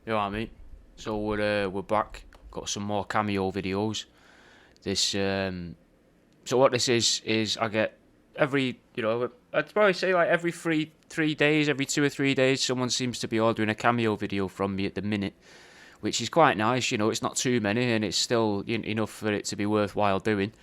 You know what I mean? So we're back. Got some more Cameo videos. This so what this is I get every, I'd probably say like every three days, every 2 or 3 days, someone seems to be ordering a Cameo video from me at the minute, which is quite nice. It's not too many and it's still enough for it to be worthwhile doing.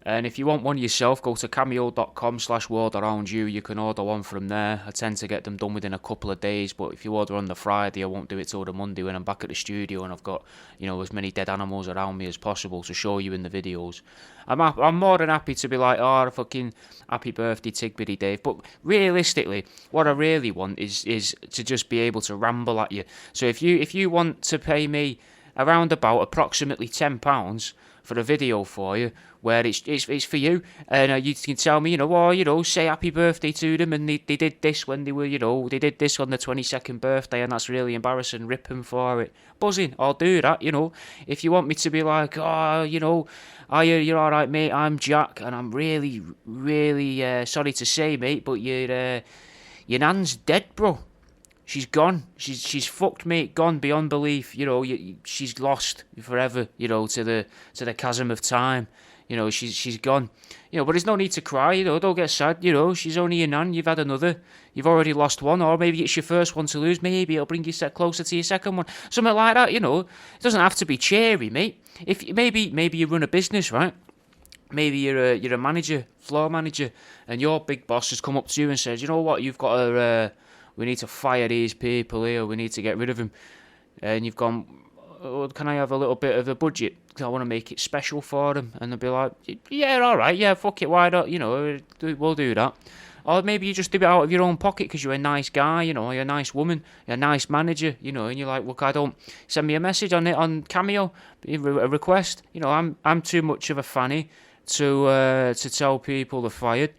And if you want one yourself, go to cameo.com/worldaroundyou. You can order one from there. I tend to get them done within a couple of days, but if you order on the Friday, I won't do it till the Monday when I'm back at the studio and I've got, as many dead animals around me as possible to show you in the videos. I'm more than happy to be like, oh, fucking happy birthday, Tigbiddy Dave. But realistically, what I really want is to just be able to ramble at you. So if you want to pay me around about approximately £10 for a video for you, where it's for you, and you can tell me, say happy birthday to them, and they did this when they were, they did this on the 22nd birthday, and that's really embarrassing, rip them for it. Buzzing, I'll do that, If you want me to be like, you're alright, mate, I'm Jack, and I'm really, really sorry to say, mate, but your nan's dead, bro. She's gone. She's fucked, mate. Gone beyond belief. She's lost forever. To the chasm of time. She's gone. But there's no need to cry. Don't get sad. She's only your nan. You've had another. You've already lost one, or maybe it's your first one to lose. Maybe it'll bring you closer to your second one. Something like that. It doesn't have to be cheery, mate. If maybe you run a business, right? Maybe you're a manager, floor manager, and your big boss has come up to you and says, you know what, you've got to. We need to fire these people here. We need to get rid of them. And you've gone, oh, can I have a little bit of a budget? Because I want to make it special for them. And they'll be like, yeah, all right, yeah, fuck it, why not? We'll do that. Or maybe you just do it out of your own pocket because you're a nice guy, you're a nice woman, you're a nice manager, and you're like, look, I don't, send me a message on Cameo, a request. I'm too much of a fanny to tell people they're fired.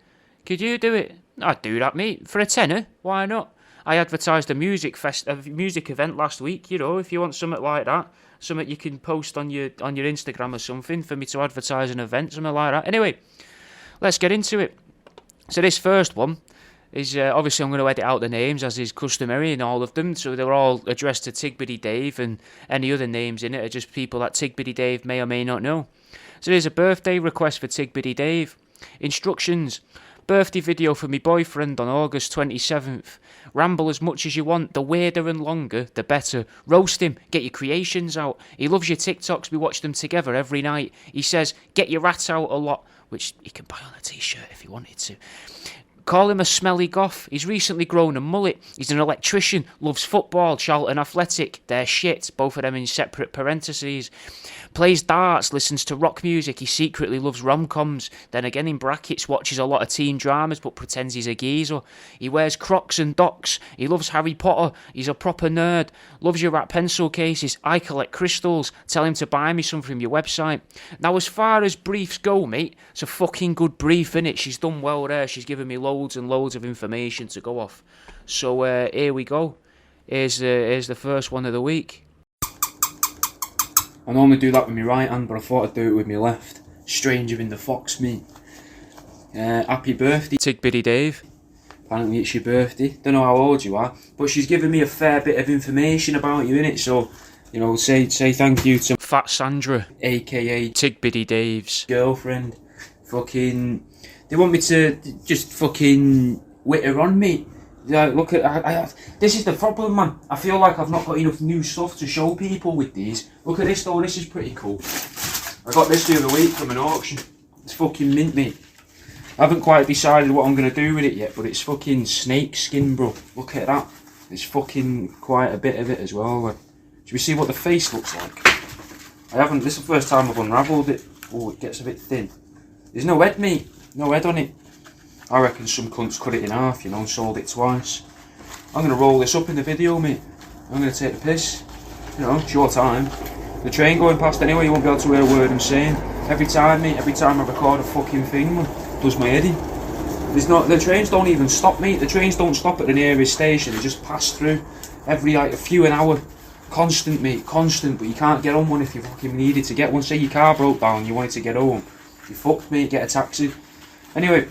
Could you do it? I'd do that, mate, for a tenner. Why not? I advertised a music event last week. If you want something like that, something you can post on your Instagram or something for me to advertise an event, something like that. Anyway, let's get into it. So this first one is obviously I'm going to edit out the names as is customary in all of them, so they're all addressed to Tigbiddy Dave, and any other names in it are just people that Tigbiddy Dave may or may not know. So there's a birthday request for Tigbiddy Dave. Instructions. Birthday video for my boyfriend on August 27th. Ramble as much as you want. The weirder and longer, the better. Roast him. Get your creations out. He loves your TikToks. We watch them together every night. He says, get your rat out a lot, which he can buy on a t-shirt if he wanted to. Call him a smelly goth. He's recently grown a mullet. He's an electrician, loves football, Charlton Athletic. They're shit, both of them in separate parentheses. Plays darts, listens to rock music. He secretly loves rom-coms. Then again in brackets, watches a lot of teen dramas but pretends he's a geezer. He wears Crocs and Docs. He loves Harry Potter. He's a proper nerd. Loves your rat pencil cases. I collect crystals. Tell him to buy me some from your website. Now as far as briefs go, mate, it's a fucking good brief, innit? She's done well there. She's given me loads and loads of information to go off. So here we go. Here's the first one of the week. I normally do that with my right hand, but I thought I'd do it with my left. Stranger in the fox, mate. Happy birthday, Tigbiddy Dave. Apparently it's your birthday. Don't know how old you are, but she's given me a fair bit of information about you, innit? So, say thank you to Fat Sandra, aka Tigbiddy Dave's girlfriend. Fucking, they want me to just fucking wit her on, mate. Look at this is the problem, man. I feel like I've not got enough new stuff to show people with these. Look at this though, this is pretty cool. I got this the other week from an auction. It's fucking mint, mate. I haven't quite decided what I'm going to do with it yet, but it's fucking snake skin, bro. Look at that. There's fucking quite a bit of it as well. Should we see what the face looks like? This is the first time I've unravelled it. Oh, it gets a bit thin. There's no head, mate. No head on it. I reckon some cunts cut it in half, and sold it twice. I'm going to roll this up in the video, mate. I'm going to take the piss. It's your time. The train going past anyway, you won't be able to hear a word I'm saying. Every time, mate, every time I record a fucking thing, man, does my head in. The trains don't even stop, mate. The trains don't stop at the nearest station. They just pass through every, a few an hour. Constant, mate, constant. But you can't get on one if you fucking needed to get one. Say your car broke down, you wanted to get home. You fucked, mate, get a taxi. Anyway,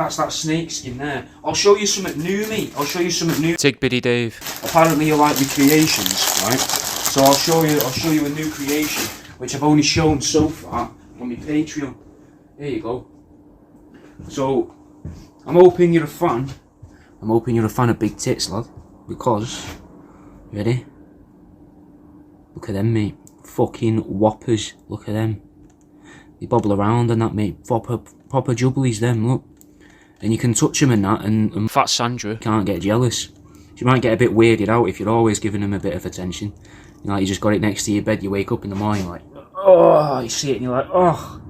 That's that snake skin there. I'll show you something new, mate. I'll show you something new. Tig Biddy Dave. Apparently you like my creations, right? So I'll show you a new creation, which I've only shown so far on my Patreon. There you go. So, I'm hoping you're a fan. I'm hoping you're a fan of big tits, lad. Because, ready? Look at them, mate. Fucking whoppers. Look at them. They bobble around and that, mate. Proper jubblies, them, look. And you can touch them and that, and Fat Sandra can't get jealous. She might get a bit weirded out if you're always giving them a bit of attention. You know, like you just got it next to your bed, you wake up in the morning, like, oh, you see it and you're like, oh,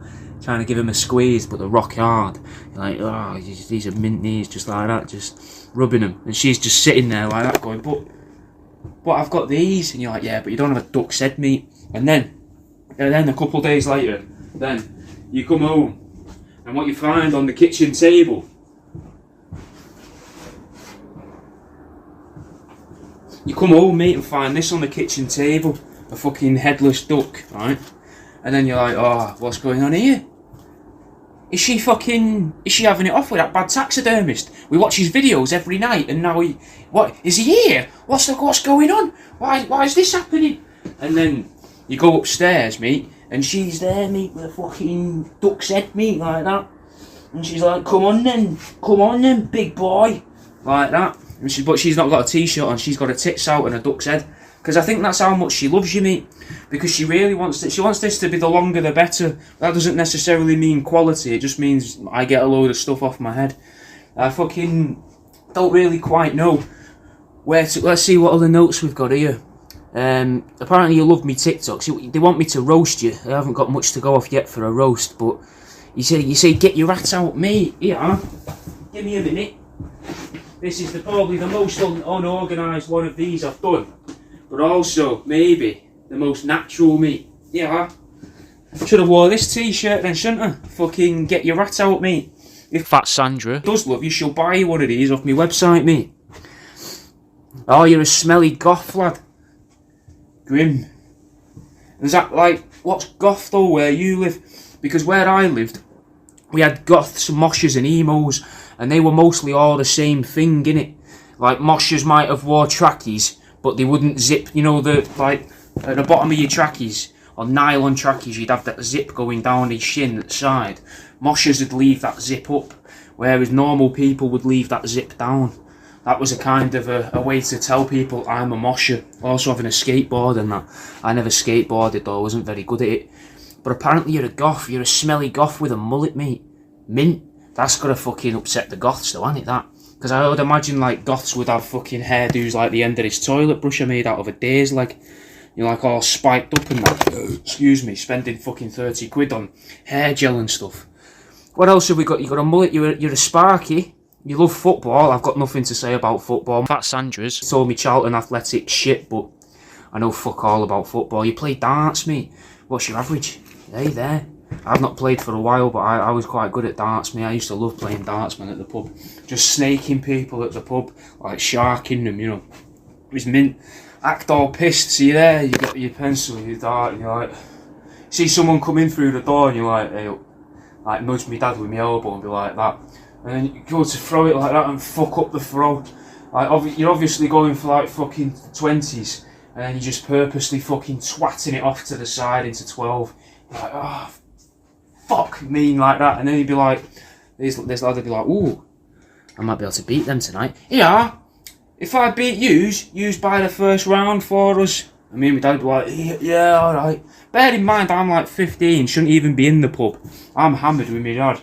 trying to give them a squeeze, but they're rock hard. You're like, oh, these are mint knees, just like that, just rubbing them. And she's just sitting there like that going, but I've got these. And you're like, yeah, but you don't have a duck's head, mate. And then a couple of days later, then you come home, and what you find on the kitchen table, you come home, mate, and find this on the kitchen table, a fucking headless duck, right? And then you're like, oh, what's going on here? Is she having it off with that bad taxidermist? We watch his videos every night, and now what, is he here? What's going on? Why is this happening? And then you go upstairs, mate, and she's there, mate, with a fucking duck's head, mate, like that. And she's like, come on then, big boy, like that. But she's not got a t-shirt on, she's got her tits out and a duck's head. Because I think that's how much she loves you, mate. Because she really wants it. She wants this to be the longer the better. That doesn't necessarily mean quality, it just means I get a load of stuff off my head. I fucking don't really quite know where to. Let's see what other notes we've got here. Apparently you love me TikToks. They want me to roast you. I haven't got much to go off yet for a roast, but you say get your rat out, mate. Yeah, give me a minute. This is probably the most unorganised one of these I've done. But also, maybe, the most natural, mate. Yeah. Should have wore this t-shirt then, shouldn't I? Fucking get your rat out, mate. If Fat Sandra does love you, she'll buy you one of these off my website, mate. Oh, you're a smelly goth, lad. Grim. Is that like, what's goth though, where you live? Because where I lived, we had goths, moshers and emos, and they were mostly all the same thing, innit? Like, moshers might have wore trackies, but they wouldn't zip, you know, like, at the bottom of your trackies, on nylon trackies, you'd have that zip going down his shin at the side. Moshers would leave that zip up, whereas normal people would leave that zip down. That was a kind of a way to tell people I'm a mosher. Also having a skateboard and that. I never skateboarded though, I wasn't very good at it. But apparently you're a goth, you're a smelly goth with a mullet, mate. Mint. That's gotta fucking upset the goths though, ain't it, that? Because I would imagine like goths would have fucking hairdos like the end of his toilet brusher made out of a days, like, you know, like all spiked up and that. Excuse me, spending fucking 30 quid on hair gel and stuff. What else have we got? You got a mullet, you're a sparky. You love football. I've got nothing to say about football. Fat Sandra's told me Charlton Athletic shit, but I know fuck all about football. You play darts, mate. What's your average? Hey there. I've not played for a while, but I was quite good at darts, mate. I used to love playing darts, man, at the pub. Just snaking people at the pub, like sharking them, you know. It was mint. Act all pissed, see there, you got your pencil, your dart, and you're like, see someone come in through the door and you're like, hey, like nudge me dad with my elbow and be like that. And then you go to throw it like that and fuck up the throw. Like, you're obviously going for like fucking 20s, and then you're just purposely fucking twatting it off to the side into 12. You're like, oh, fuck, mean like that. And then you'd be like, this lad would be like, ooh, I might be able to beat them tonight. Yeah, if I beat yous by the first round for us. I mean, my dad would be like, yeah, alright. Bear in mind, I'm like 15, shouldn't even be in the pub. I'm hammered with my dad.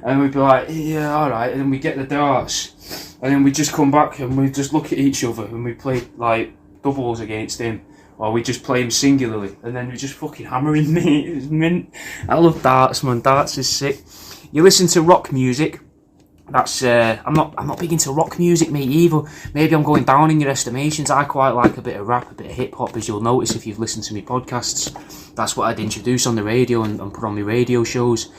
And we'd be like, yeah, alright. And then we'd get the darts. And then we'd just come back and we'd just look at each other and we'd play like doubles against him. Or we'd just play him singularly. And then we'd just fucking hammer him, mate. It was mint. I love darts, man. Darts is sick. You listen to rock music. That's I'm not big into rock music, mate, either. Maybe I'm going down in your estimations. I quite like a bit of rap, a bit of hip hop, as you'll notice if you've listened to my podcasts. That's what I'd introduce on the radio and put on my radio shows.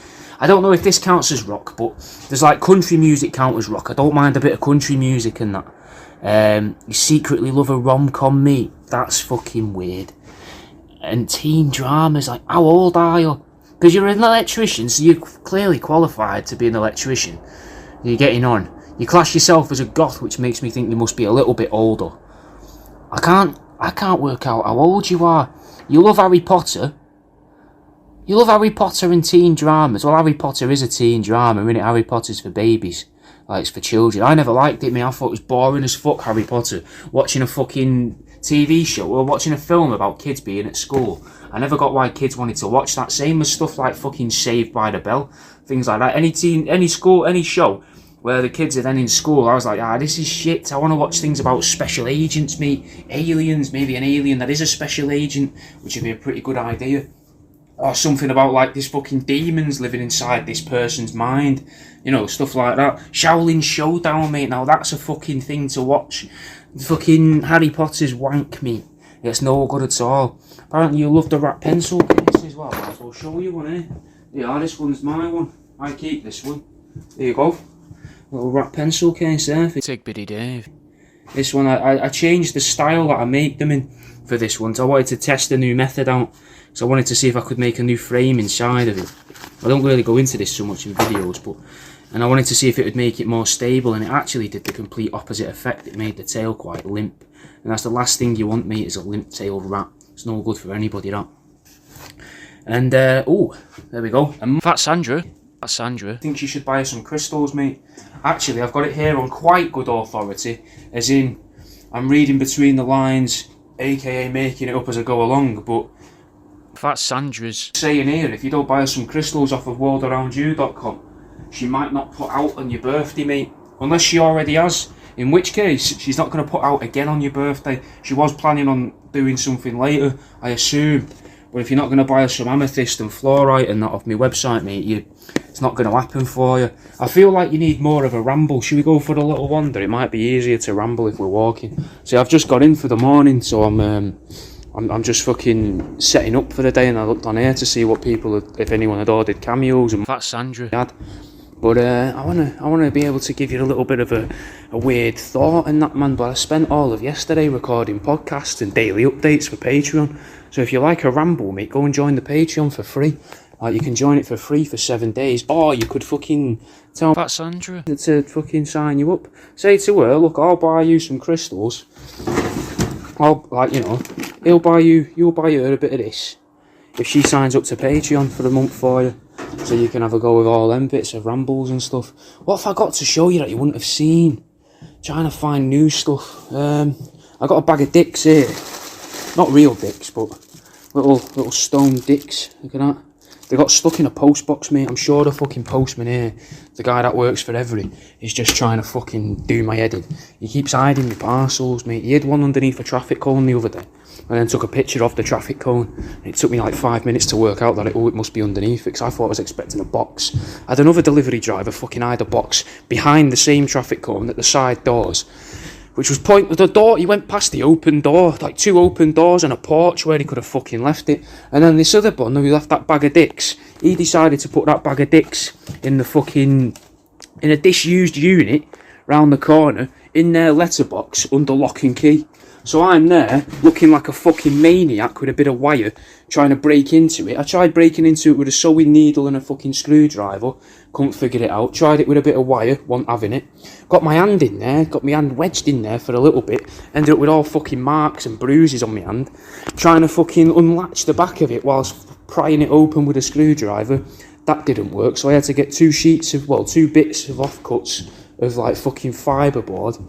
I don't know if this counts as rock, but there's like country music count as rock. I don't mind a bit of country music and that. You secretly love a rom-com, mate. That's fucking weird. And teen dramas, like, how old are you? Because you're an electrician, so you're clearly qualified to be an electrician. You're getting on. You class yourself as a goth, which makes me think you must be a little bit older. I can't work out how old you are. You love Harry Potter. You love Harry Potter and teen dramas. Well, Harry Potter is a teen drama, isn't it? Harry Potter's for babies. Like, it's for children. I never liked it, man. I thought it was boring as fuck, Harry Potter. Watching a fucking TV show or watching a film about kids being at school. I never got why kids wanted to watch that. Same as stuff like fucking Saved by the Bell. Things like that. Any school, any show where the kids are then in school, I was like, this is shit. I want to watch things about special agents, mate. Aliens, maybe an alien that is a special agent, which would be a pretty good idea. Or something about like this fucking demons living inside this person's mind. You know, stuff like that. Shaolin Showdown, mate. Now that's a fucking thing to watch. Fucking Harry Potter's wank, mate. It's no good at all. Apparently you love the rat pencil case as well. I'll show you one, eh? Yeah, this one's my one. I keep this one. There you go. Little rat pencil case there. Take Biddy Dave. This one, I changed the style that I make them in for this one. So I wanted to test a new method out. So I wanted to see if I could make a new frame inside of it. I don't really go into this so much in videos, but... And I wanted to see if it would make it more stable, and it actually did the complete opposite effect. It made the tail quite limp. And that's the last thing you want, mate, is a limp-tailed rat. It's no good for anybody, that. And, oh, there we go. That's Sandra. That's Sandra. I think she should buy her some crystals, mate. Actually, I've got it here on quite good authority, as in, I'm reading between the lines, aka making it up as I go along, but... That's Sandra's. Saying here, if you don't buy her some crystals off of worldaroundyou.com, she might not put out on your birthday, mate. Unless she already has. In which case, she's not going to put out again on your birthday. She was planning on doing something later, I assume. But if you're not going to buy her some amethyst and fluorite and that off my website, mate, it's not going to happen for you. I feel like you need more of a ramble. Should we go for a little wander? It might be easier to ramble if we're walking. See, I've just got in for the morning, so I'm just fucking setting up for the day, and I looked on here to see what people, if anyone had ordered cameos. And That's Sandra. But I wanna be able to give you a little bit of a weird thought in that, man. But I spent all of yesterday recording podcasts and daily updates for Patreon. So if you like a ramble, mate, go and join the Patreon for free. Like, you can join it for free for 7 days, or you could fucking tell That's Sandra to fucking sign you up. Say to her, look, I'll buy you some crystals. I'll, like, you know, you'll buy her a bit of this if she signs up to Patreon for a month for you. So you can have a go with all them bits of rambles and stuff. What have I got to show you that you wouldn't have seen? Trying to find new stuff. I got a bag of dicks here. Not real dicks, but little stone dicks. Look at that. They got stuck in a post box, mate. I'm sure the fucking postman here, the guy that works for Every, is just trying to fucking do my head in. He keeps hiding my parcels, mate. He hid one underneath a traffic cone the other day, and then took a picture of the traffic cone. And it took me like 5 minutes to work out that it must be underneath it, because I thought I was expecting a box. I had another delivery driver fucking hide a box behind the same traffic cone at the side doors, which was the door. He went past the open door, like 2 open doors and a porch where he could have fucking left it. And then this other bun who left that bag of dicks, he decided to put that bag of dicks in a disused unit round the corner in their letterbox under lock and key. So I'm there looking like a fucking maniac with a bit of wire trying to break into it. I tried breaking into it with a sewing needle and a fucking screwdriver. Couldn't figure it out. Tried it with a bit of wire. Wasn't having it. Got my hand in there. Got my hand wedged in there for a little bit. Ended up with all fucking marks and bruises on my hand. Trying to fucking unlatch the back of it whilst prying it open with a screwdriver. That didn't work. So I had to get 2 bits of offcuts of like fucking fibreboard.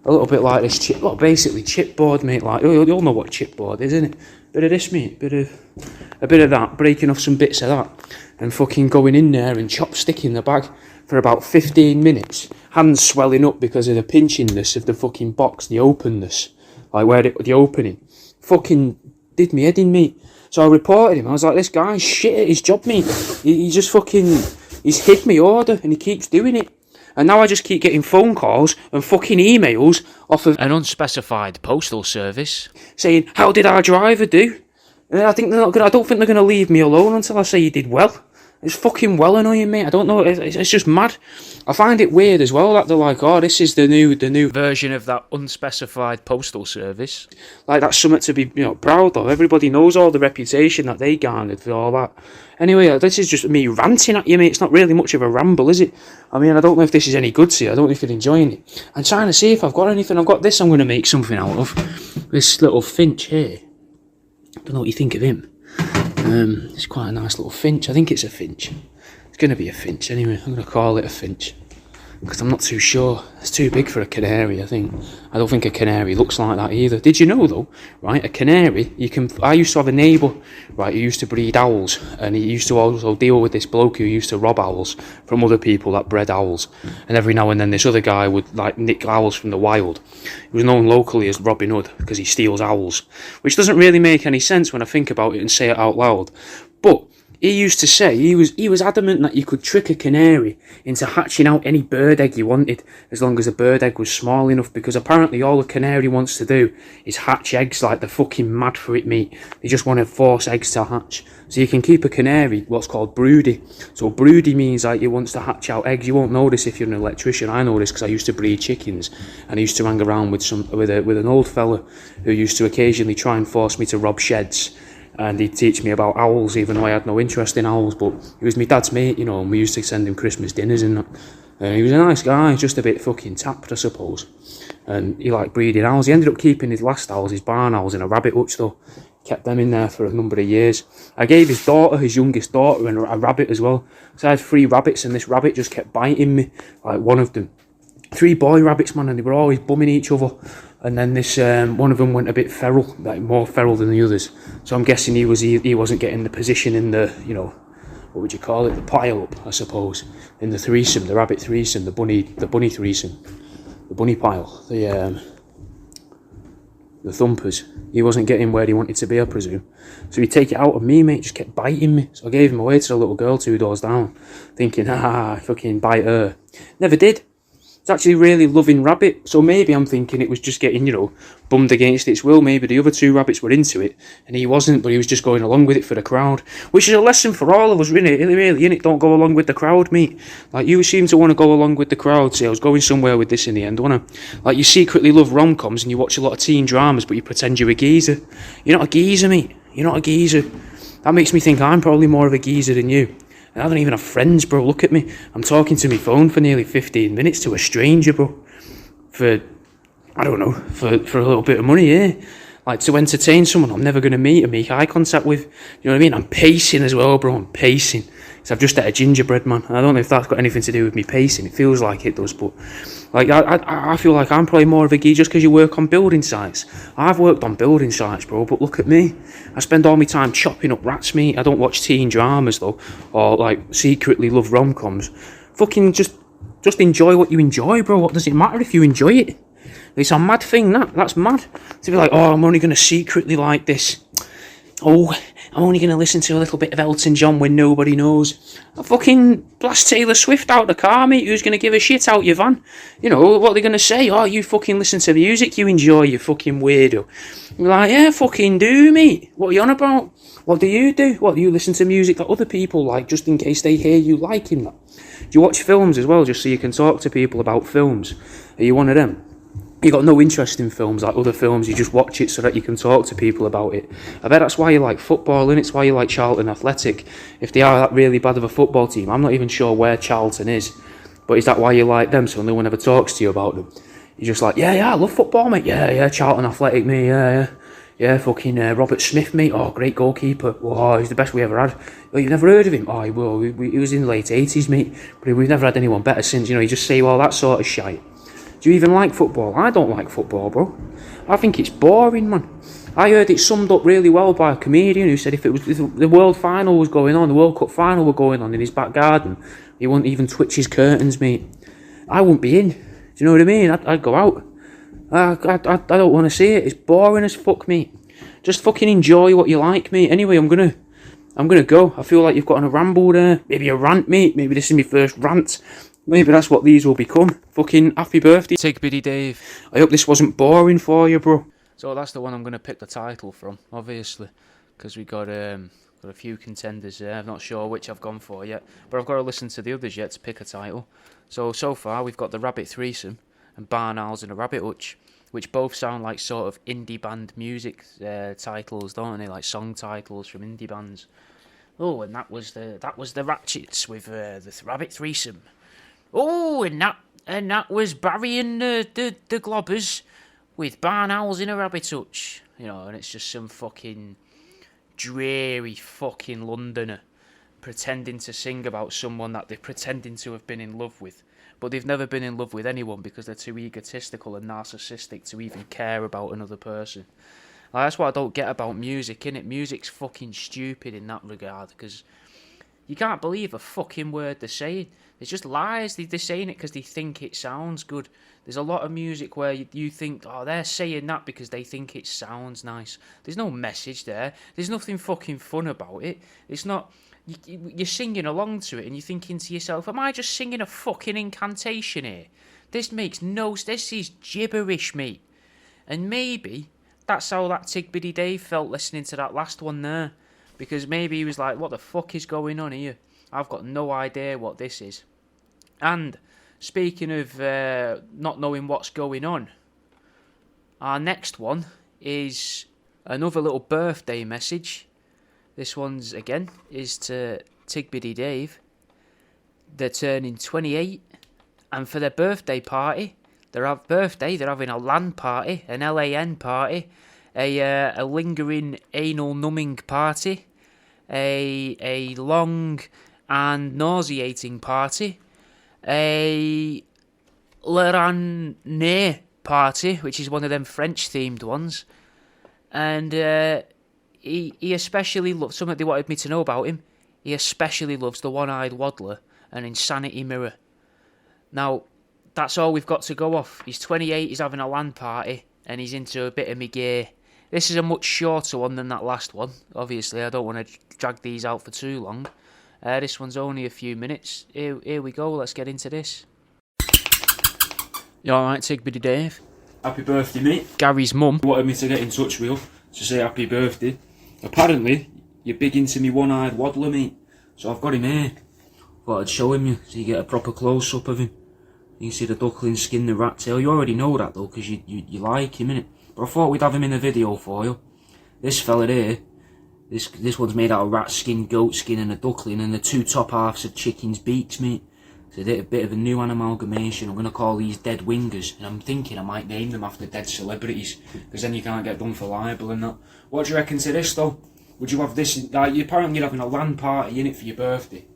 A little bit like this basically chipboard, mate. Like, you'll know what chipboard is, isn't it? Bit of this, mate. A bit of that. Breaking off some bits of that, and fucking going in there and chopsticking the bag for about 15 minutes. Hands swelling up because of the pinchingness of the fucking box, the openness, like where the opening. Fucking did me head in, mate. So I reported him. I was like, this guy's shit at his job, mate. He just fucking, he's hid my order and he keeps doing it. And now I just keep getting phone calls and fucking emails off of an unspecified postal service saying, how did our driver do? And I don't think they're going to leave me alone until I say he did well. It's fucking well annoying, mate. I don't know. It's just mad. I find it weird as well that they're like, oh, this is the new Version of that unspecified postal service. like that's something to be proud of. Everybody knows all the reputation that they garnered for all that. Anyway, this is just me ranting at you, mate. It's not really much of a ramble, is it? I mean, I don't know if this is any good to you. I don't know if you're enjoying it. I'm trying to see if I've got anything. I've got this I'm going to make something out of. This little finch here. I don't know what you think of him. It's quite a nice little finch. I think it's a finch. It's going to be a finch anyway. I'm going to call it a finch. Because I'm not too sure. It's too big for a canary, I think. I don't think a canary looks like that either. Did you know, though, right, a canary, I used to have a neighbour, right, who used to breed owls, and he used to also deal with this bloke who used to rob owls from other people that bred owls. And every now and then this other guy would, like, nick owls from the wild. He was known locally as Robin Hood, because he steals owls. Which doesn't really make any sense when I think about it and say it out loud. But he used to say, he was adamant that you could trick a canary into hatching out any bird egg you wanted, as long as the bird egg was small enough, because apparently all a canary wants to do is hatch eggs. Like, they're fucking mad for it, mate. They just want to force eggs to hatch. So you can keep a canary what's called broody. So broody means like it wants to hatch out eggs. You won't know this if you're an electrician. I know this because I used to breed chickens, and I used to hang around with an old fella who used to occasionally try and force me to rob sheds. And he'd teach me about owls, even though I had no interest in owls. But he was my dad's mate, and we used to send him Christmas dinners and that. And he was a nice guy, just a bit fucking tapped, I suppose. And he liked breeding owls. He ended up keeping his last owls, his barn owls, in a rabbit hutch, though. Kept them in there for a number of years. I gave his youngest daughter, a rabbit as well. So I had 3 rabbits, and this rabbit just kept biting me, like one of them. 3 boy rabbits, man, and they were always bumming each other. And then this one of them went a bit feral, like more feral than the others. So I'm guessing he wasn't getting the position in the, what would you call it, the pile up, I suppose, in the threesome, the rabbit threesome, the bunny threesome, the bunny pile, the thumpers. He wasn't getting where he wanted to be, I presume. So he'd take it out of me, mate. Just kept biting me. So I gave him away to the little girl 2 doors down, thinking, fucking bite her. Never did. It's actually a really loving rabbit, so maybe I'm thinking it was just getting, bummed against its will. Maybe the other 2 rabbits were into it, and he wasn't, but he was just going along with it for the crowd. Which is a lesson for all of us, really, innit? Don't go along with the crowd, mate. Like, you seem to want to go along with the crowd. See, I was going somewhere with this in the end, wasn't I? Like, you secretly love rom-coms, and you watch a lot of teen dramas, but you pretend you're a geezer. You're not a geezer, mate. You're not a geezer. That makes me think I'm probably more of a geezer than you. I don't even have friends, bro. Look at me. I'm talking to my phone for nearly 15 minutes to a stranger, bro. For a little bit of money, yeah. Like, to entertain someone I'm never going to meet and make eye contact with. You know what I mean? I'm pacing as well, bro. I'm pacing. So I've just ate a gingerbread, man. I don't know if that's got anything to do with me pacing. It feels like it does, but like I feel like I'm probably more of a geek just because you work on building sites. I've worked on building sites, bro, but look at me. I spend all my time chopping up rats meat. I don't watch teen dramas, though, or like secretly love rom-coms. Fucking just enjoy what you enjoy, bro. What does it matter if you enjoy it? It's a mad thing, that's mad. To be like, oh, I'm only going to secretly like this. Oh, I'm only going to listen to a little bit of Elton John when nobody knows. I fucking blast Taylor Swift out the car, mate. Who's going to give a shit out your van? What are they going to say? Oh, you fucking listen to the music you enjoy, you fucking weirdo. You're like, yeah, fucking do, mate. What are you on about? What do you do? What, do you listen to music that other people like, just in case they hear you liking that? Do you watch films as well, just so you can talk to people about films? Are you one of them? You got no interest in films like other films, you just watch it so that you can talk to people about it. I bet that's why you like football, and it's why you like Charlton Athletic. If they are that really bad of a football team, I'm not even sure where Charlton is, but is that why you like them, so no one ever talks to you about them? You're just like, yeah, I love football, mate, yeah, Charlton Athletic, mate, yeah, fucking Robert Smith, mate, oh, great goalkeeper, oh, he's the best we ever had. Oh, you've never heard of him? Oh, he was in the late 80s, mate, but we've never had anyone better since. You just say all that sort of shite. Do you even like football? I don't like football, bro. I think it's boring, man. I heard it summed up really well by a comedian who said if the World Final was going on, the World Cup Final were going on in his back garden, he wouldn't even twitch his curtains, mate. I wouldn't be in. Do you know what I mean? I'd go out. I don't want to see it. It's boring as fuck, mate. Just fucking enjoy what you like, mate. Anyway, I'm gonna go. I feel like you've got on a ramble there. Maybe a rant, mate. Maybe this is my first rant. Maybe that's what these will become. Fucking happy birthday. Take Biddy Dave. I hope this wasn't boring for you, bro. So that's the one I'm going to pick the title from, obviously. because we got a few contenders there. I'm not sure which I've gone for yet, but I've got to listen to the others yet to pick a title. So far we've got the Rabbit Threesome and Barn Owls in a Rabbit Hutch, which both sound like sort of indie band music titles, don't they? Like song titles from indie bands. Oh, and that was the Ratchets with the Rabbit Threesome. Oh, and that was Barry and the Globbers with Barn Owls in a Rabbit Hutch. You know, and it's just some fucking dreary fucking Londoner pretending to sing about someone that they're pretending to have been in love with. But they've never been in love with anyone because they're too egotistical and narcissistic to even care about another person. Like, that's what I don't get about music, innit? Music's fucking stupid in that regard, because you can't believe a fucking word they're saying. It's just lies. They're saying it because they think it sounds good. There's a lot of music where you think, oh, they're saying that because they think it sounds nice. There's no message there. There's nothing fucking fun about it. It's not... You're singing along to it and you're thinking to yourself, am I just singing a fucking incantation here? This is gibberish, mate. And maybe that's how that Tigbiddy Dave felt listening to that last one there. Because maybe he was like, what the fuck is going on here? I've got no idea what this is. And speaking of not knowing what's going on, our next one is another little birthday message. This one's, again, is to Tigbiddy Dave. They're turning 28, and for their birthday party, they're having a LAN party, an LAN party, a lingering anal numbing party, a long and nauseating party, a Le Rannais party, which is one of them French-themed ones, and he especially loves, something they wanted me to know about him, he especially loves the One-Eyed Waddler and Insanity Mirror. Now, that's all we've got to go off. He's 28, he's having a LAN party, and he's into a bit of me gear. This is a much shorter one than that last one. Obviously, I don't want to drag these out for too long. This one's only a few minutes. Here we go, let's get into this. You alright, Tigbiddy Dave? Happy birthday, mate. Gary's mum Wanted me to get in touch with you to say happy birthday. Apparently, you're big into me One-Eyed Waddler, mate. So I've got him here. Thought I'd show him you, so you get a proper close-up of him. You can see the duckling skin, the rat tail. You already know that, though, because you like him, innit? But I thought we'd have him in a video for you. This fella here, this one's made out of rat skin, goat skin, and a duckling, and the two top halves of chicken's beaks, mate. So a bit of a new amalgamation. I'm going to call these dead wingers, and I'm thinking I might name them after dead celebrities, because then you can't get done for libel and that. What do you reckon to this, though? Would you have this? Apparently you're having a LAN party in it for your birthday,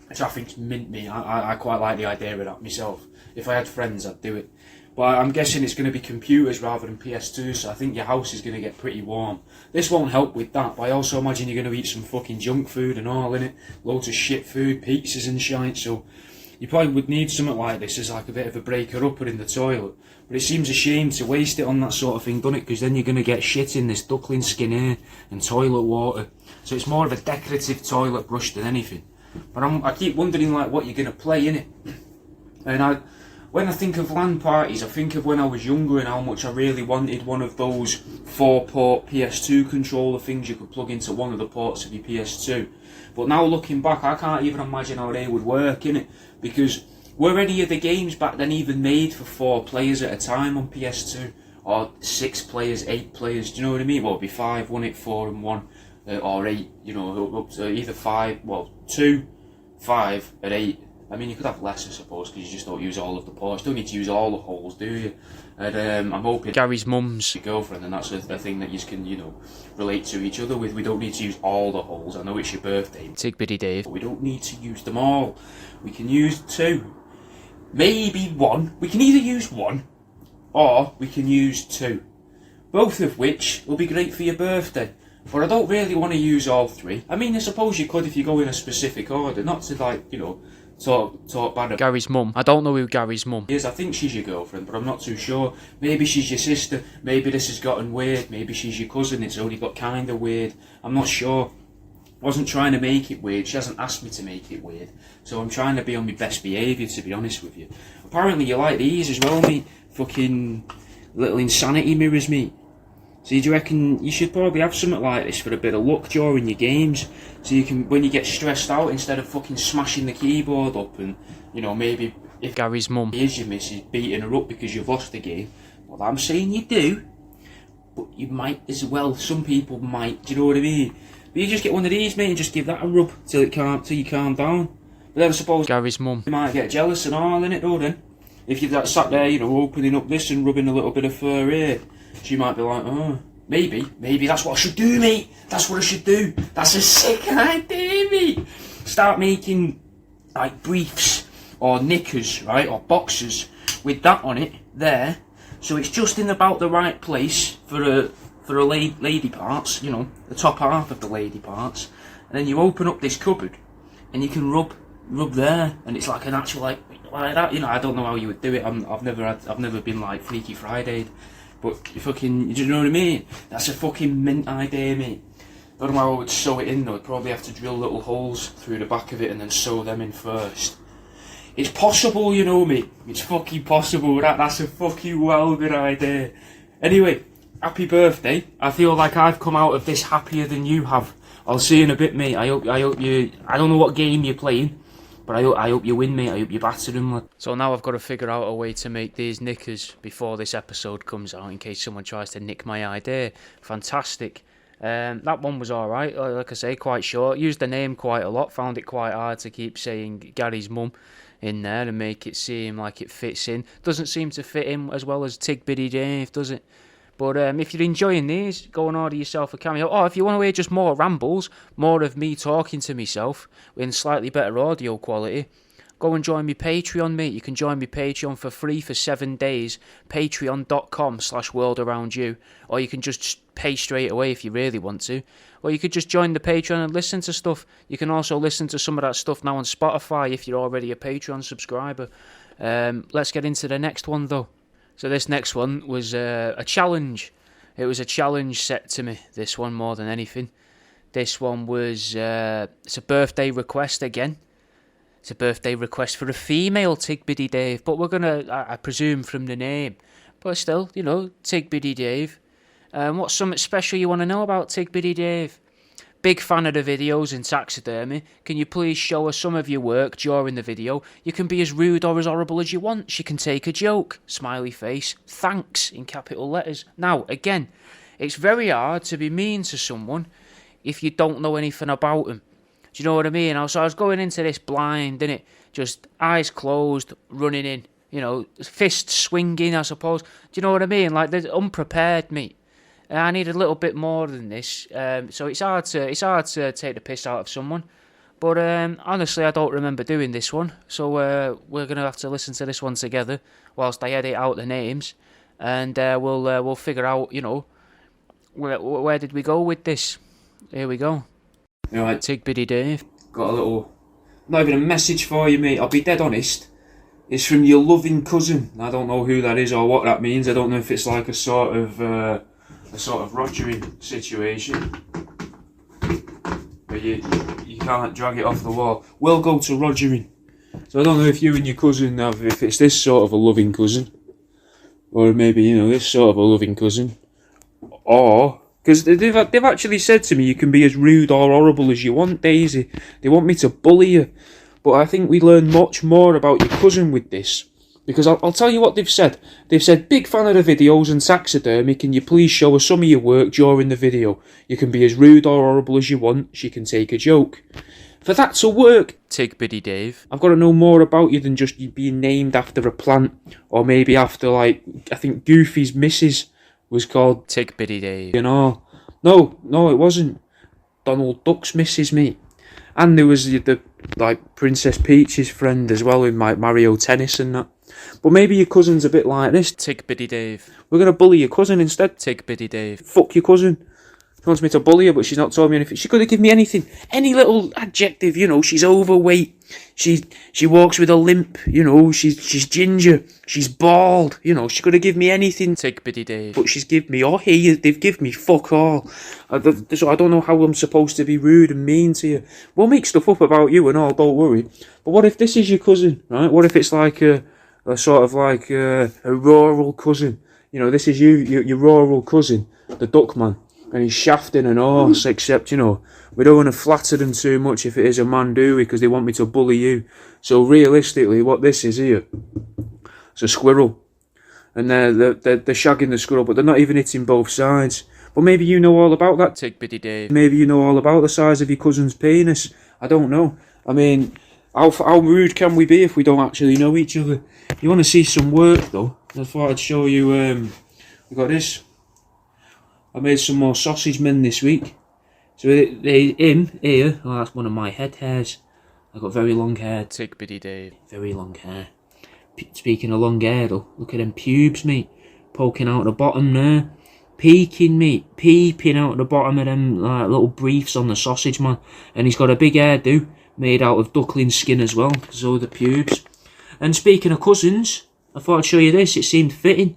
which I think's mint, me. I quite like the idea of that myself. If I had friends, I'd do it. But I'm guessing it's going to be computers rather than PS2, so I think your house is going to get pretty warm. This won't help with that, but I also imagine you're going to eat some fucking junk food and all in it. Loads of shit food, pizzas and shite, so you probably would need something like this as like a bit of a breaker-upper in the toilet. But it seems a shame to waste it on that sort of thing, doesn't it? Because then you're going to get shit in this duckling skin here and toilet water. So it's more of a decorative toilet brush than anything. But I keep wondering like what you're going to play in it. And when I think of LAN parties, I think of when I was younger and how much I really wanted one of those 4-port PS2 controller things you could plug into one of the ports of your PS2. But now looking back, I can't even imagine how they would work, innit? Because were any of the games back then even made for 4 players at a time on PS2? Or 6 players, 8 players, do you know what I mean? Well, it'd be 5, 1, 4 and 1, or 8, you know, up to either 5, well, 2, 5 and 8. I mean, you could have less, I suppose, because you just don't use all of the ports. You don't need to use all the holes, do you? And I'm hoping Gary's mum's your girlfriend, and that's a thing that you can, you know, relate to each other with. We don't need to use all the holes. I know it's your birthday, Tigbiddy Dave, but we don't need to use them all. We can use 2, maybe 1. We can either use 1, or we can use 2. Both of which will be great for your birthday. But I don't really want to use all 3. I mean, I suppose you could if you go in a specific order, not to, like, you know, talk bad about Gary's mum. I don't know who Gary's mum is. I think she's your girlfriend, but I'm not too sure. Maybe she's your sister. Maybe this has gotten weird. Maybe she's your cousin. It's only got kind of weird. I'm not sure. I wasn't trying to make it weird. She hasn't asked me to make it weird. So I'm trying to be on my best behaviour, to be honest with you. Apparently you like these as well, mate. Fucking little insanity mirrors, mate. So do you reckon you should probably have something like this for a bit of luck during your games? So you can, when you get stressed out, instead of fucking smashing the keyboard up and, you know, maybe if Gary's mum is your missus beating her up because you've lost the game. Well, I'm saying you do, but you might as well. Some people might, do you know what I mean? But you just get one of these, mate, and just give that a rub till you calm down. But then I suppose Gary's mum you might get jealous and all, innit, though, then? If you've sat there, you know, opening up this and rubbing a little bit of fur here, she might be like, oh, maybe that's what I should do, mate. That's what I should do. That's a sick idea, mate. Start making, like, briefs or knickers, right, or boxers with that on it there, so it's just in about the right place for a lady parts, you know, the top half of the lady parts, and then you open up this cupboard and you can rub there, and it's like an actual like that, you know. I don't know how you would do it. I've never been like Freaky Friday, but you fucking, do you know what I mean? That's a fucking mint idea, mate. I don't know how I would sew it in though. I'd probably have to drill little holes through the back of it and then sew them in first. It's possible, you know, mate. It's fucking possible. That's a fucking well good idea. Anyway, happy birthday. I feel like I've come out of this happier than you have. I'll see you in a bit, mate. I hope you. I don't know what game you're playing, but I hope you win, mate. I hope you batter him, lad. So now I've got to figure out a way to make these knickers before this episode comes out, in case someone tries to nick my idea. Fantastic. That one was alright, like I say, quite short. Used the name quite a lot, found it quite hard to keep saying Gary's mum in there and make it seem like it fits in. Doesn't seem to fit in as well as Tig Biddy Dave, does it? But if you're enjoying these, go and order yourself a Cameo. Or if you want to hear just more rambles, more of me talking to myself in slightly better audio quality, go and join me Patreon, mate. You can join me Patreon for free for 7 days. Patreon.com/worldaroundyou. Or you can just pay straight away if you really want to. Or you could just join the Patreon and listen to stuff. You can also listen to some of that stuff now on Spotify if you're already a Patreon subscriber. Let's get into the next one, though. So this next one was a challenge. It was a challenge set to me, this one, more than anything. This one was, it's a birthday request again. It's a birthday request for a female Tig Biddy Dave, but we're going to, I presume from the name, but still, you know, Tig Biddy Dave. What's something special you want to know about Tig Biddy Dave? Big fan of the videos in taxidermy. Can you please show us some of your work during the video? You can be as rude or as horrible as you want. She can take a joke. Smiley face. Thanks in capital letters. Now, again, it's very hard to be mean to someone if you don't know anything about them. Do you know what I mean? So I was going into this blind, innit? Just eyes closed, running in. You know, fists swinging, I suppose. Do you know what I mean? Like, they're unprepared, mate. I need a little bit more than this, so it's hard to take the piss out of someone. But honestly, I don't remember doing this one, so we're gonna have to listen to this one together whilst I edit out the names, and we'll figure out, you know, where did we go with this? Here we go. All right, Tig Biddy Dave. Got a little, not even a message for you, mate. I'll be dead honest. It's from your loving cousin. I don't know who that is or what that means. I don't know if it's like a sort of rogering situation where you can't drag it off the wall. We'll go to rogering. So I don't know if you and your cousin have, if it's this sort of a loving cousin, or maybe, you know, this sort of a loving cousin, or because they've actually said to me you can be as rude or horrible as you want, Daisy. They want me to bully you, but I think we learn much more about your cousin with this. Because I'll tell you what they've said. They've said, big fan of the videos and taxidermy, can you please show us some of your work during the video? You can be as rude or horrible as you want, she can take a joke. For that to work, Tig Biddy Dave, I've got to know more about you than just you being named after a plant. Or maybe after, like, I think Goofy's missus was called Tig Biddy Dave. You know. No, it wasn't. Donald Duck's missus, mate. And there was the like, Princess Peach's friend as well, with like Mario Tennis and that. But maybe your cousin's a bit like this. Tig Biddy Dave. We're going to bully your cousin instead. Tig Biddy Dave. Fuck your cousin. She wants me to bully her, but she's not told me anything. She could have given me anything. Any little adjective, you know. She's overweight. She walks with a limp, you know. She's ginger. She's bald, you know. She could have given me anything. Tig Biddy Dave. But she's given me, they've given me fuck all. So I don't know how I'm supposed to be rude and mean to you. We'll make stuff up about you and all, don't worry. But what if this is your cousin, right? What if it's like a sort of like a rural cousin? You know, this is your rural cousin. the duck man, and he's shafting an horse, except, you know, we don't want to flatter them too much if it is a man, do we? Because they want me to bully you. So realistically, what this is here, it's a squirrel. And they're shagging the squirrel, but they're not even hitting both sides. But maybe you know all about that. Tick Biddy Dave. Maybe you know all about the size of your cousin's penis. I don't know. I mean, how rude can we be if we don't actually know each other? You want to see some work, though? I thought I'd show you, we got this. I made some more sausage men this week. So him here, oh, that's one of my head hairs. I've got very long hair. Tick Biddy Dave. Very long hair. Speaking of long hair, though, look at them pubes, mate. Poking out the bottom there. Peeking, mate. Peeping out the bottom of them like, little briefs on the sausage, man. And he's got a big hairdo made out of duckling skin as well. So are the pubes. And speaking of cousins, I thought I'd show you this. It seemed fitting.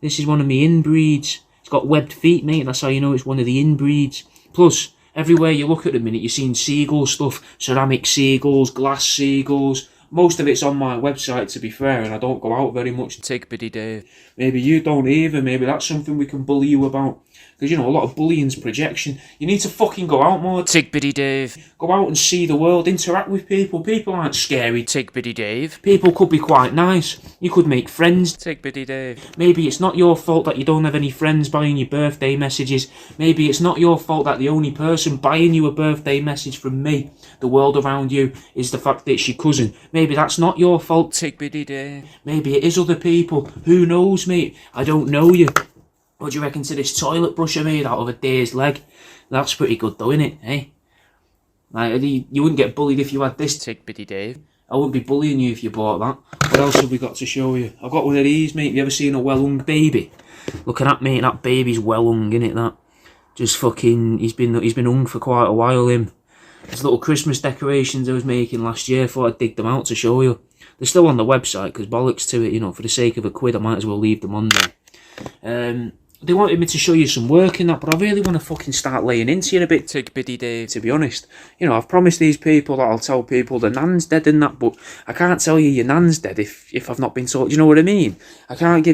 This is one of my inbreeds. It's got webbed feet, mate. That's how you know it's one of the inbreeds. Plus, everywhere you look at the minute, you're seeing seagull stuff. Ceramic seagulls, glass seagulls. Most of it's on my website, to be fair, and I don't go out very much. Tick Biddy Dave. Maybe you don't either. Maybe that's something we can bully you about. Because, you know, a lot of bullying's projection. You need to fucking go out more. Tick Biddy Dave. Go out and see the world. Interact with people. People aren't scary. Tick Biddy Dave. People could be quite nice. You could make friends. Tick Biddy Dave. Maybe it's not your fault that you don't have any friends buying you birthday messages. Maybe it's not your fault that the only person buying you a birthday message from me, the world around you, is the fact that it's your cousin. Maybe that's not your fault. Tick Biddy Dave. Maybe it is other people. Who knows, mate? I don't know you. What do you reckon to this toilet brush I made out of a deer's leg? That's pretty good though, innit? Eh? Like, you wouldn't get bullied if you had this. Tick Biddy Dave. I wouldn't be bullying you if you bought that. What else have we got to show you? I've got one of these, mate. Have you ever seen a well-hung baby? Look at that, mate. That baby's well-hung, innit, that? Just fucking... He's been hung for quite a while, him. There's little Christmas decorations I was making last year. Thought I'd dig them out to show you. They're still on the website, because bollocks to it, you know. For the sake of £1, I might as well leave them on there. They wanted me to show you some work in that, but I really want to fucking start laying into you a bit. Tick Biddy Dave. To be honest, you know, I've promised these people that I'll tell people the nan's dead and that, but I can't tell you your nan's dead if I've not been told. Do you know what I mean? I can't be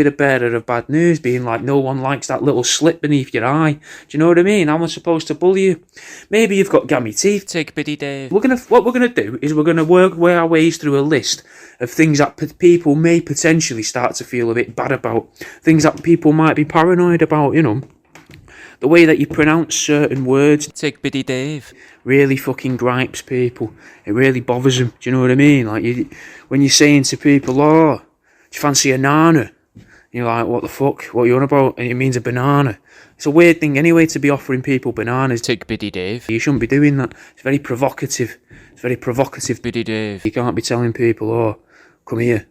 the bearer of bad news, being like, no one likes that little slit beneath your eye. Do you know what I mean? How am I supposed to bully you? Maybe you've got gammy teeth. Tick Biddy Dave. What we're gonna do is we're gonna work our ways through a list of things that people may potentially start to feel a bit bad about, things that people might be paranoid about, you know. The way that you pronounce certain words. Tick Biddy Dave. Really fucking gripes people. It really bothers them. Do you know what I mean? Like, when you're saying to people, oh, do you fancy a nana? You're like, what the fuck? What are you on about? And it means a banana. It's a weird thing anyway to be offering people bananas. Tick Biddy Dave. You shouldn't be doing that. It's very provocative. It's very provocative. Biddy Dave. You can't be telling people, oh, come here,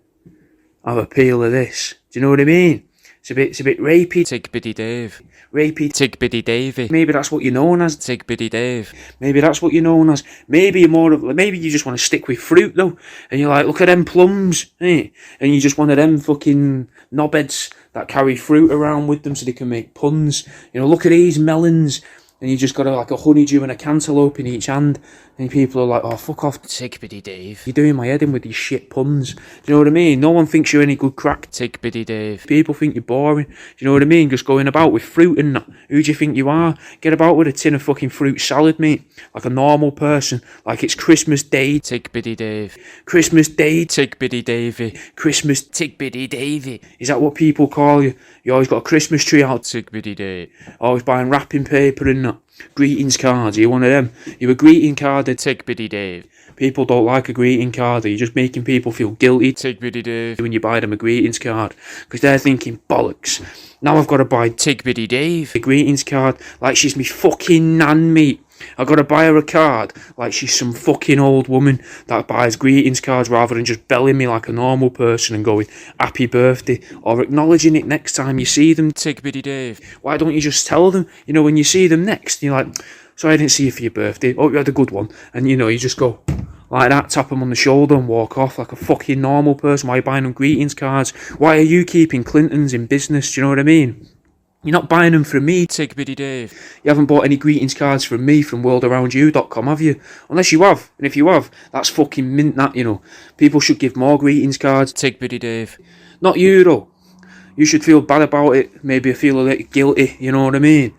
have a peel of this. Do you know what I mean? It's a bit rapey. Tick Biddy Dave. Rapey. Tick Biddy Davey. Maybe that's what you're known as. Tick Biddy Dave. Maybe that's what you're known as. Maybe you just want to stick with fruit though, and you're like, look at them plums, eh? And you just one of them fucking knobheads that carry fruit around with them so they can make puns. You know, look at these melons. And you just got like a honeydew and a cantaloupe in each hand. And people are like, oh, fuck off. Tick Biddy Dave. You're doing my head in with these shit puns. Do you know what I mean? No one thinks you're any good crack. Tick Biddy Dave. People think you're boring. Do you know what I mean? Just going about with fruit and that. Who do you think you are? Get about with a tin of fucking fruit salad, mate. Like a normal person. Like it's Christmas Day. Tick Biddy Dave. Christmas Day. Tick Biddy Davey. Christmas. Tick Biddy Davey. Is that what people call you? You always got a Christmas tree out. Tick Biddy Dave. Always buying wrapping paper and that. Greetings cards. Are you one of them? You're a greeting card. Tick Biddy Dave. People don't like a greeting card. You're just making people feel guilty. Tick Biddy Dave. When you buy them a greetings card. Because they're thinking, bollocks. Now I've got to buy Tick Biddy Dave. A greetings card like she's me fucking nan, mate. I've got to buy her a card like she's some fucking old woman that buys greetings cards rather than just belling me like a normal person and going, happy birthday, or acknowledging it next time you see them. Tick Biddy Dave. Why don't you just tell them, you know, when you see them next, you're like, sorry I didn't see you for your birthday, hope you had a good one, and you know, you just go like that, tap them on the shoulder and walk off like a fucking normal person. Why are you buying them greetings cards? Why are you keeping Clintons in business? Do you know what I mean? You're not buying them from me. Tick Biddy Dave. You haven't bought any greetings cards from me from worldaroundyou.com, have you? Unless you have. And if you have, that's fucking mint, that, you know. People should give more greetings cards. Tick Biddy Dave. Not you, though. You should feel bad about it. Maybe feel a little guilty. You know what I mean?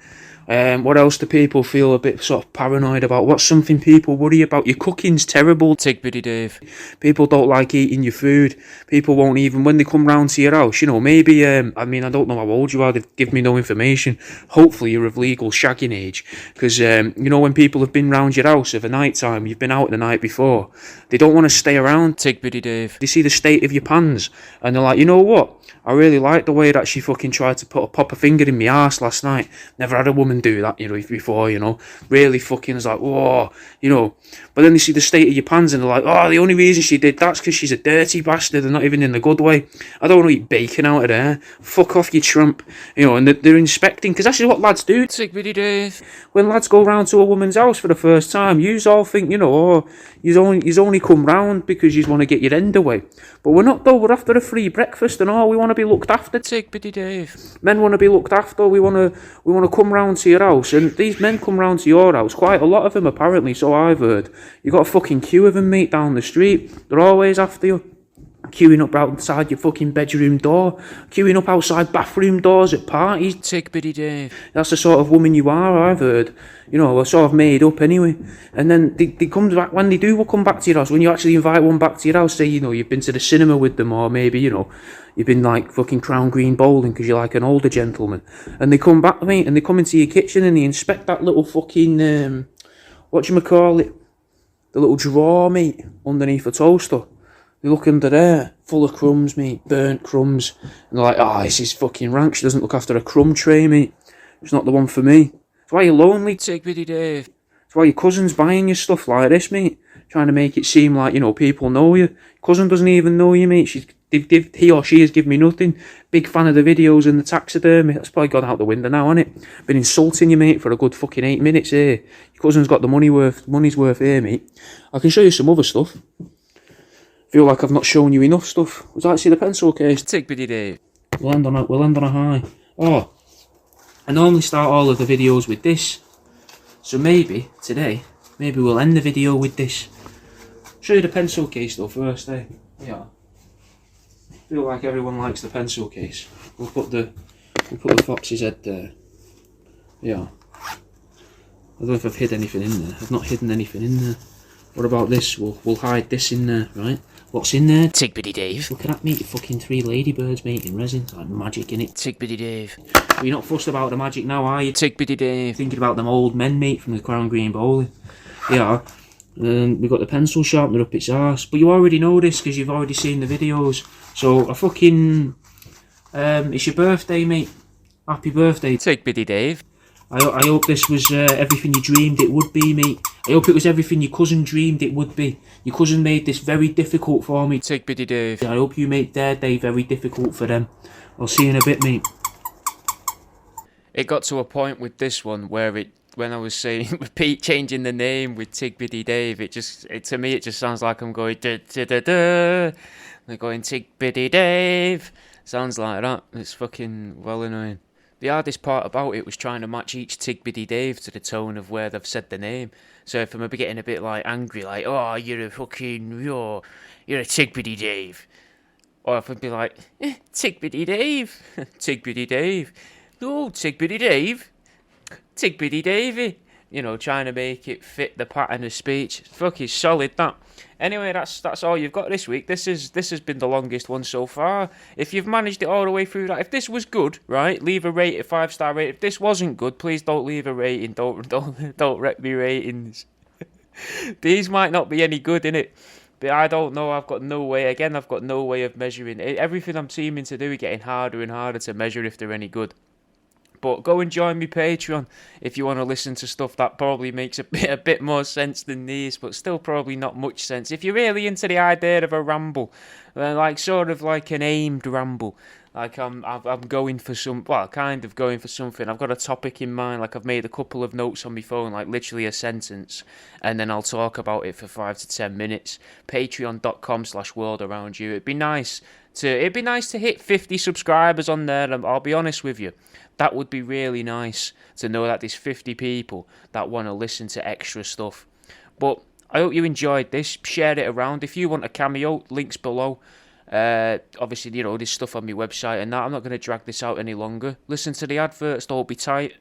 What else do people feel a bit sort of paranoid about? What's something people worry about? Your cooking's terrible. Tigbity Dave. People don't like eating your food. People won't even, when they come round to your house, you know, maybe, I mean, I don't know how old you are, they've given me no information. Hopefully you're of legal shagging age. Because, you know, when people have been round your house of a night time, you've been out the night before, they don't want to stay around. Tigbity Dave. They see the state of your pans, and they're like, you know what? I really like the way that she fucking tried to pop a finger in my arse last night. Never had a woman do that, you know, before, you know. Really fucking is like, whoa, you know. But then they see the state of your pans and they're like, oh, the only reason she did that's because she's a dirty bastard and not even in the good way. I don't want to eat bacon out of there. Fuck off, you tramp. You know, and they're inspecting, because that's what lads do. Tigbity Dave. When lads go round to a woman's house for the first time, yous all think, you know, oh, yous only come round because yous want to get your end away. But we're not, though. We're after a free breakfast and all. We want to be looked after. Tigbity Dave. Men want to be looked after. We want to come round to your house, and these men come round to your house. Quite a lot of them, apparently. So I've heard. You got a fucking queue of them, mate, down the street. They're always after you. Queuing up outside your fucking bedroom door. Queuing up outside bathroom doors at parties. Tigbity Dave. That's the sort of woman you are, I've heard. You know, we're sort of made up anyway. And then they come back, when they do come back to your house, when you actually invite one back to your house, say, you know, you've been to the cinema with them, or maybe, you know, you've been like fucking Crown Green bowling because you're like an older gentleman. And they come back, mate, and they come into your kitchen and they inspect that little fucking, whatchamacallit, the little drawer, mate, underneath the toaster. They look under there, full of crumbs, mate, burnt crumbs. And they're like, oh, this is fucking rank. She doesn't look after a crumb tray, mate. It's not the one for me. That's why you're lonely. Tigbity Dave. That's why your cousin's buying you stuff like this, mate. Trying to make it seem like, you know, people know you. Your cousin doesn't even know you, mate. He or she has given me nothing. Big fan of the videos and the taxidermy. That's probably gone out the window now, hasn't it? Been insulting you, mate, for a good fucking 8 minutes here. Your cousin's got the money's worth here, mate. I can show you some other stuff. Feel like I've not shown you enough stuff. Would you like to see the pencil case? Tigbity Dave. We'll end on a high. Oh, I normally start all of the videos with this. So maybe, today, we'll end the video with this. Show you the pencil case though first, eh? Yeah. Feel like everyone likes the pencil case. We'll put the fox's head there. Yeah. I don't know if I've hid anything in there. I've not hidden anything in there. What about this? We'll hide this in there, right? What's in there? Tigbity Dave. Look at that, mate. Fucking 3 ladybirds, mate, in resin. It's like magic, innit? Tigbity Dave. Well, you're not fussed about the magic now, are you? Tigbity Dave. Thinking about them old men, mate, from the Crown Green bowling. Yeah. We've got the pencil sharpener up its arse. But you already know this because you've already seen the videos. So, I fucking... it's your birthday, mate. Happy birthday. Tigbity Dave. I hope this was everything you dreamed it would be, mate. I hope it was everything your cousin dreamed it would be. Your cousin made this very difficult for me. Tigbity Dave. I hope you make their day very difficult for them. I'll see you in a bit, mate. It got to a point with this one where when I was saying, repeat changing the name with Tigbity Dave, to me it just sounds like I'm going da da da da. They're going Tigbity Dave. Sounds like that. It's fucking well annoying. The hardest part about it was trying to match each Tigbity Dave to the tone of where they've said the name. So if I'm getting a bit like angry, like, oh, you're a Tigbity Dave. Or if I'd be like, Tigbity Dave, Tigbity Dave, no, Tigbity Dave, Tigbity Davey. You know, trying to make it fit the pattern of speech. Fucking solid, that. Anyway, that's all you've got this week. This has been the longest one so far. If you've managed it all the way through that, if this was good, right, leave a rate, a 5-star rate. If this wasn't good, please don't leave a rating. Don't wreck me ratings. These might not be any good, innit? But I don't know. I've got no way. Again, I've got no way of measuring it. Everything I'm seeming to do is getting harder and harder to measure if they're any good. But go and join me Patreon if you want to listen to stuff that probably makes a bit more sense than these, but still probably not much sense. If you're really into the idea of a ramble, like sort of like an aimed ramble, like I'm going for kind of going for something. I've got a topic in mind, like I've made a couple of notes on my phone, like literally a sentence, and then I'll talk about it for 5 to 10 minutes. Patreon.com/worldaroundyou. It'd be nice to hit 50 subscribers on there, and I'll be honest with you. That would be really nice to know that there's 50 people that want to listen to extra stuff. But I hope you enjoyed this. Share it around. If you want a cameo, links below. Obviously, you know, there's stuff on my website and that. I'm not going to drag this out any longer. Listen to the adverts, don't be tight.